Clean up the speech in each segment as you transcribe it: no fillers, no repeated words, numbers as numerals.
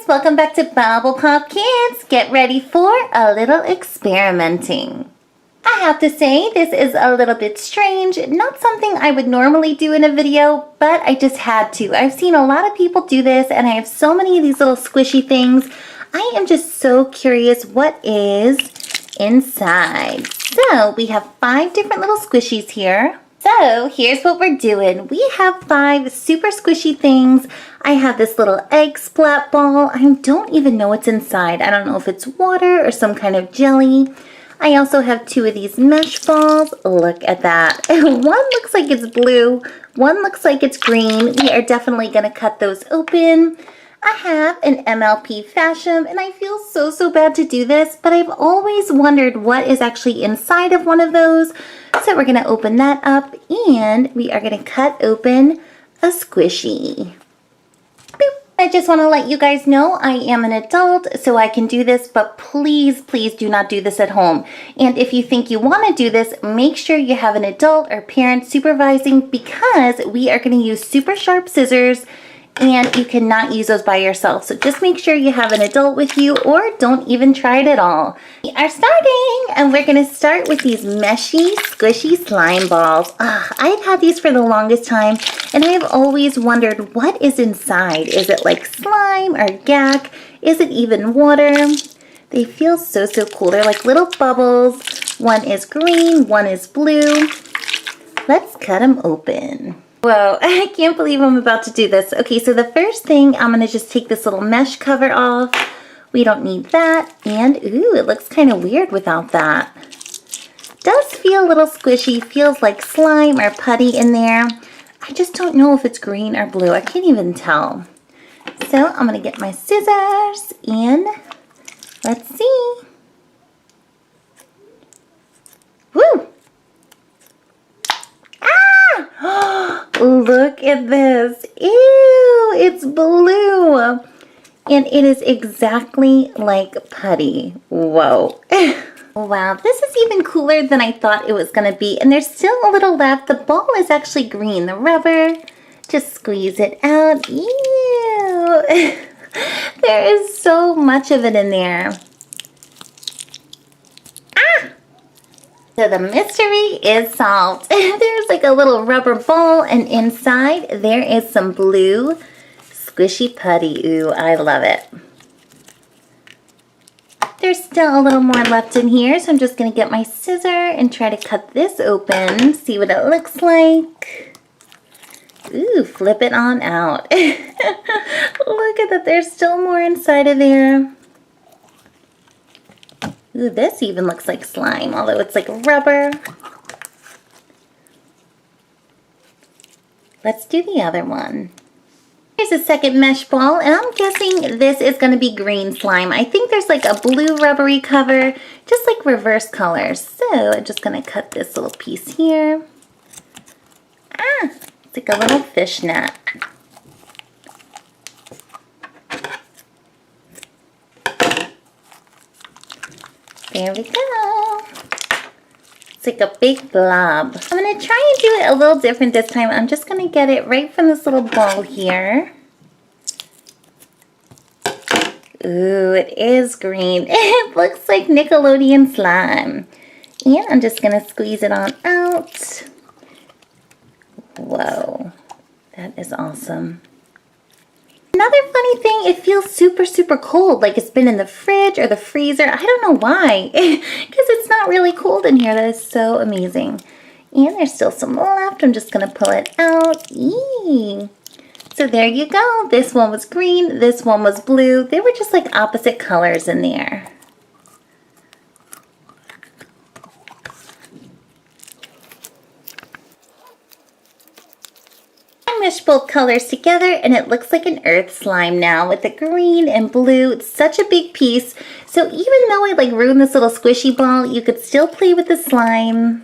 welcome back to BubblePOP Kids. Get ready for a little experimenting. I have to say this is a little bit strange, not something I would normally do in a video, but I just had to. I've seen a lot of people do this and I have so many of these little squishy things. I am just so curious what is inside. So we have 5 different little squishies here. So here's what we're doing. We have 5 super squishy things. I have this little egg splat ball. I don't even know what's inside. I don't know if it's water or some kind of jelly. I also have 2 of these mesh balls. Look at that. One looks like it's blue. One looks like it's green. We are definitely going to cut those open. I have an MLP fashion and I feel so bad to do this, but I've always wondered what is actually inside of one of those. So we're going to open that up and we are going to cut open a squishy. Boop. I just want to let you guys know I am an adult, so I can do this, but please do not do this at home. And if you think you want to do this, make sure you have an adult or parent supervising, because we are going to use super sharp scissors and you cannot use those by yourself. So just make sure you have an adult with you or don't even try it at all. We are starting and we're gonna start with these meshy, squishy slime balls. I've had these for the longest time and I have always wondered what is inside. Is it like slime or gack? Is it even water? They feel so cool. They're like little bubbles. One is green, one is blue. Let's cut them open. Whoa, I can't believe I'm about to do this. Okay, so the first thing, I'm going to just take this little mesh cover off. We don't need that. And, ooh, it looks kind of weird without that. Does feel a little squishy. Feels like slime or putty in there. I just don't know if it's green or blue. I can't even tell. So, I'm going to get my scissors and let's see. Woo! Look at this. Ew, it's blue. And it is exactly like putty. Whoa. Wow, this is even cooler than I thought it was going to be. And there's still a little left. The ball is actually green. The rubber, just squeeze it out. Ew. There is so much of it in there. So the mystery is solved. There's like a little rubber ball and inside there is some blue squishy putty. Ooh, I love it. There's still a little more left in here, so I'm just going to get my scissor and try to cut this open, see what it looks like. Ooh, flip it on out. Look at that, there's still more inside of there. Ooh, this even looks like slime, although it's like rubber. Let's do the other one. Here's a second mesh ball, and I'm guessing this is going to be green slime. I think there's like a blue rubbery cover, just like reverse colors. So I'm just going to cut this little piece here. It's like a little fishnet. There we go. It's like a big blob. I'm going to try and do it a little different this time. I'm just going to get it right from this little ball here. Ooh, it is green. It looks like Nickelodeon slime. And I'm just going to squeeze it on out. Whoa, that is awesome. Another funny thing, it feels super cold, like it's been in the fridge or the freezer. I don't know why, because it's not really cold in here. That is so amazing. And there's still some left. I'm just going to pull it out. Eee. So there you go. This one was green. This one was blue. They were just like opposite colors in there. Mesh both colors together and it looks like an earth slime now with the green and blue. It's such a big piece. So even though I like ruined this little squishy ball, you could still play with the slime.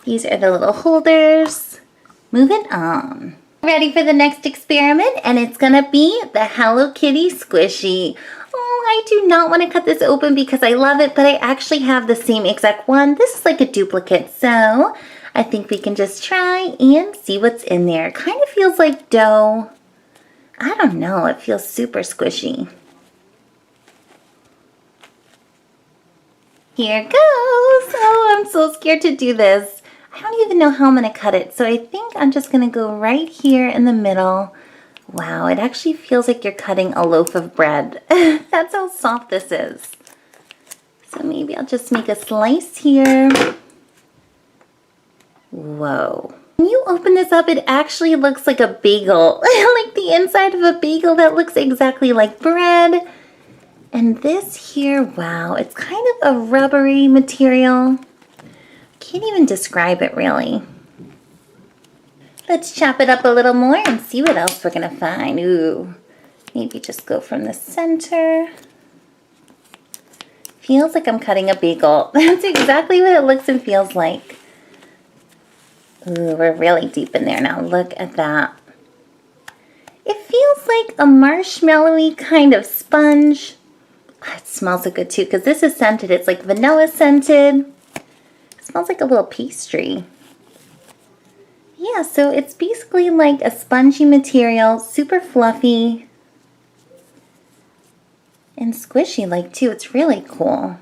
These are the little holders. Moving on. Ready for the next experiment, and it's gonna be the Hello Kitty squishy. Oh, I do not want to cut this open because I love it, but I actually have the same exact one. This is like a duplicate, so I think we can just try and see what's in there. Kind of feels like dough. I don't don't know, it feels super squishy. Here goes! Oh, I'm so scared to do this. I don't even know how I'm going to cut it, so I think I'm just going to go right here in the middle. Wow, it actually feels like you're cutting a loaf of bread. That's how soft this is. So maybe I'll just make a slice here. Whoa. When you open this up, it actually looks like a bagel. Like the inside of a bagel that looks exactly like bread. And this here, wow, it's kind of a rubbery material. Can't even describe it really. Let's chop it up a little more and see what else we're gonna find. Ooh, maybe just go from the center. Feels like I'm cutting a bagel. That's exactly what it looks and feels like. Ooh, we're really deep in there now. Look at that. It feels like a marshmallowy kind of sponge. Oh, it smells so good too because this is scented. It's like vanilla scented. It smells like a little pastry. Yeah, so it's basically like a spongy material, super fluffy and squishy like too. It's really cool.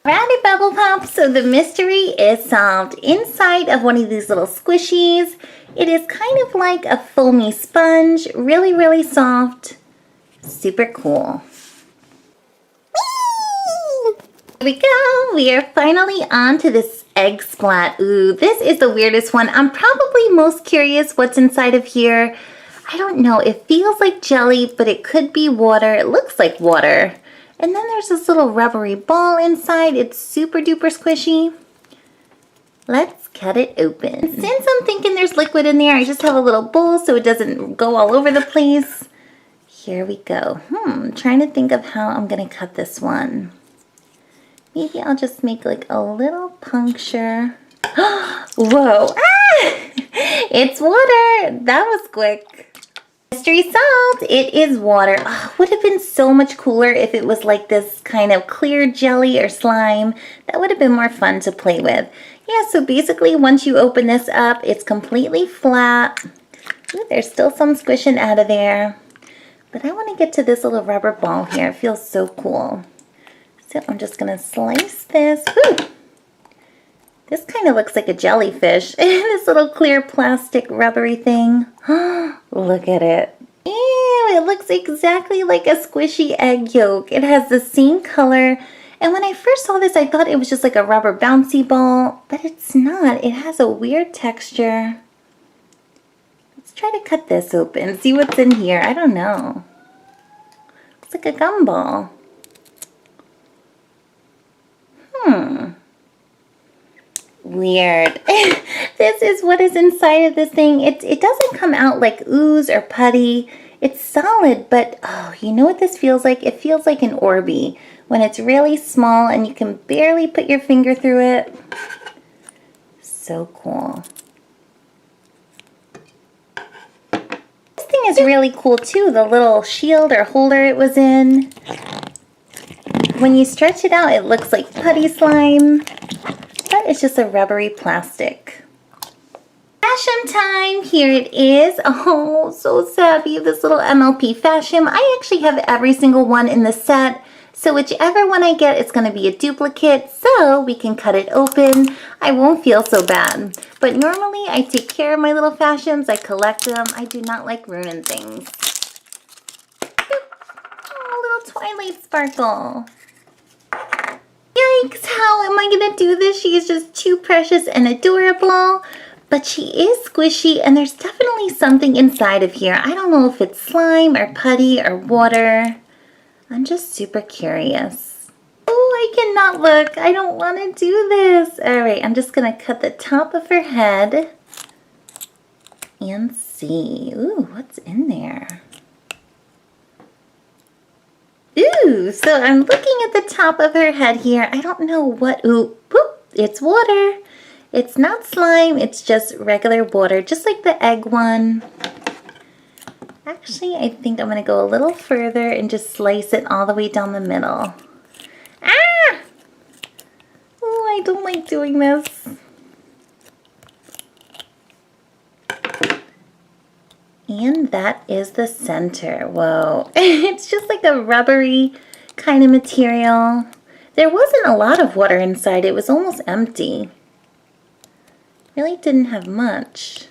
Alrighty, Bubble Pop, so the mystery is solved. Inside of one of these little squishies, it is kind of like a foamy sponge, really, really soft, super cool. Here we go, we are finally on to this egg splat. Ooh, this is the weirdest one. I'm probably most curious what's inside of here. I don't know, it feels like jelly, but it could be water. It looks like water. And then there's this little rubbery ball inside. It's super duper squishy. Let's cut it open. Since I'm thinking there's liquid in there, I just have a little bowl so it doesn't go all over the place. Here we go. I'm trying to think of how I'm gonna cut this one. Maybe I'll just make like a little puncture. Whoa, ah! It's water. That was quick. Mystery solved. It is water. Oh, would have been so much cooler if it was like this kind of clear jelly or slime. That would have been more fun to play with. Yeah, so basically once you open this up, it's completely flat. Ooh, there's still some squishing out of there. But I want to get to this little rubber ball here. It feels so cool. So I'm just going to slice this. Ooh. This kind of looks like a jellyfish. This little clear plastic rubbery thing. Look at it. Ew, it looks exactly like a squishy egg yolk. It has the same color. And when I first saw this, I thought it was just like a rubber bouncy ball, but it's not. It has a weird texture. Let's try to cut this open, see what's in here. I don't know. Looks like a gumball. Weird. This is what is inside of this thing. It doesn't come out like ooze or putty. It's solid, but oh, you know what this feels like? It feels like an Orby when it's really small and you can barely put your finger through it. So cool. This thing is really cool too, the little shield or holder it was in. When you stretch it out, it looks like putty slime, but it's just a rubbery plastic. Fashion time, here it is. Oh, so savvy, this little MLP fashion. I actually have every single one in the set, so whichever one I get, it's gonna be a duplicate, so we can cut it open. I won't feel so bad. But normally, I take care of my little fashions. I collect them. I do not like ruining things. Oh, little Twilight sparkle. Yikes, how am I gonna do this? She is just too precious and adorable. But she is squishy and there's definitely something inside of here. I don't know if it's slime or putty or water. I'm just super curious. Oh, I cannot look. I don't want to do this. All right, I'm just gonna cut the top of her head and see. Ooh, what's in there? Ooh, so I'm looking at the top of her head here. I don't know what, ooh, whoop, it's water. It's not slime, it's just regular water, just like the egg one. Actually, I think I'm going to go a little further and just slice it all the way down the middle. Ah! Oh, I don't like doing this. And that is the center. Whoa. It's just like a rubbery kind of material. There wasn't a lot of water inside. It was almost empty. Really didn't have much.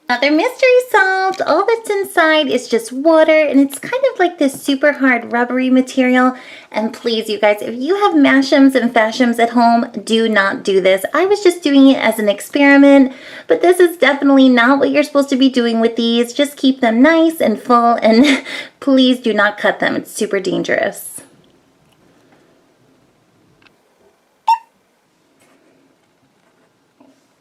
Another mystery solved. All that's inside is just water, and it's kind of like this super hard rubbery material. And please, you guys, if you have Mash'ems and Fash'ems at home, do not do this. I was just doing it as an experiment, but this is definitely not what you're supposed to be doing with these. Just keep them nice and full, and please do not cut them. It's super dangerous.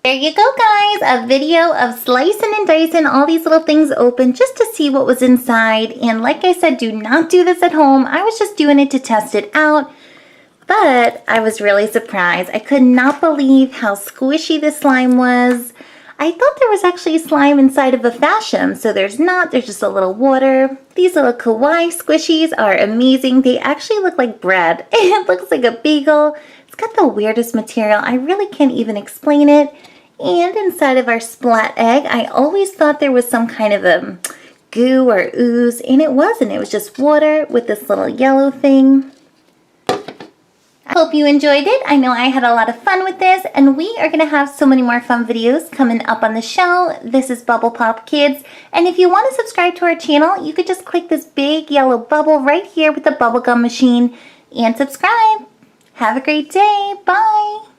There you go, guys, a video of slicing and dicing all these little things open just to see what was inside. And like I said, do not do this at home. I was just doing it to test it out, but I was really surprised. I could not believe how squishy the slime was. I thought there was actually slime inside of a Fash'em, so there's not. There's just a little water. These little kawaii squishies are amazing. They actually look like bread. It looks like a bagel. It's got the weirdest material. I really can't even explain it. And inside of our splat egg, I always thought there was some kind of a goo or ooze, and it wasn't. It was just water with this little yellow thing. I hope you enjoyed it. I know I had a lot of fun with this, and we are going to have so many more fun videos coming up on the show. This is BubblePOP Kids, and if you want to subscribe to our channel, you could just click this big yellow bubble right here with the bubblegum machine and subscribe. Have a great day. Bye.